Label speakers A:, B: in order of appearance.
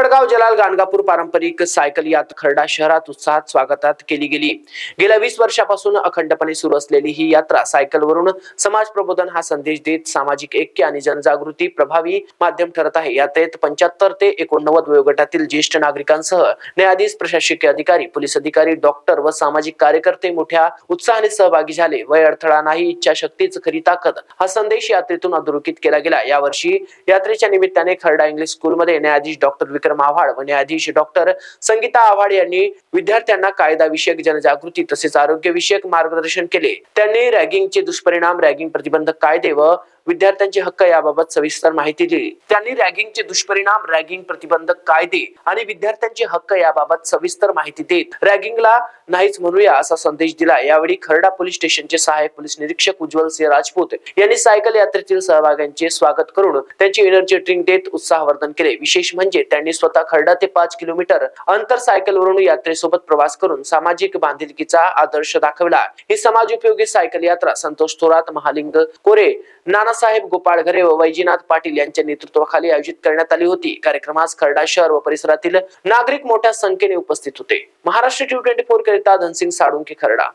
A: पिंपळगाव जलाल गाणगापूर पारंपरिक सायकल यात्रा खर्डा शहरात उत्साहात स्वागतात केली गेली। गेल्या 20 वर्षापासून अखंडपणे सुरू असलेली ही यात्रा सायकलवरून समाज प्रबोधन हा संदेश देत सामाजिक ऐक्य आणि जनजागृती प्रभावी माध्यम ठरत आहे। यात्रेत 75 ते 89 वयोगटातील ज्येष्ठ नागरिकांसह न्यायाधीश, प्रशासकीय अधिकारी, पोलीस अधिकारी, डॉक्टर व सामाजिक कार्यकर्ते मोठ्या उत्साहाने सहभागी झाले। वय अडथळा नाही, इच्छाशक्तीच खरी ताकद हा संदेश यात्रेतून अधोरेखित केला गेला। यावर्षी यात्रेच्या निमित्ताने खर्डा इंग्लिश स्कूलमध्ये न्यायाधीश डॉक्टर विक्रम आव्हाड व न्यायाधीश डॉक्टर संगीता आव्हाड यांनी विद्यार्थ्यांना कायदा विषयक जनजागृती तसेच आरोग्य विषयक मार्गदर्शन केले। त्यांनी रॅगिंगचे दुष्परिणाम, रॅगिंग प्रतिबंधक कायदे व विद्यार्थ्यांचे हक्क याबाबत सविस्तर माहिती दिली। त्यांनी रॅगिंगचे दुष्परिणाम, रॅगिंग प्रतिबंधक कायदे आणि विद्यार्थ्यांचे हक्क याबाबत सविस्तर माहिती देत रॅगिंगला नाहीच म्हणूया असा संदेश दिला। यावेळी खर्डा पोलीस स्टेशनचे सहाय्यक पोलीस निरीक्षक उज्ज्वल सिंह राजपूत यांनी सायकल यात्रेतील सहभाग्यांचे स्वागत करून त्यांची एनर्जी ड्रिंक देत उत्साहवर्धन केले। विशेष म्हणजे त्यांनी स्वतः खर्डा ते 5 किलोमीटर अंतर सायकलवरून यात्रेसोबत प्रवास करून सामाजिक बांधिलकीचा आदर्श दाखवला। ही समाज उपयोगी सायकल यात्रा संतोष थोरात, महालिंग कोरे, नानासाहेब गोपाळ घरे व वैजीनाथ पाटील यांच्या नेतृत्वाखाली आयोजित करण्यात आली होती। कार्यक्रमास खर्डा शहर व परिसरातील नागरिक मोठ्या संख्येने उपस्थित होते। महाराष्ट्र T24 करिता धनसिंग साळुंखे, खर्डा।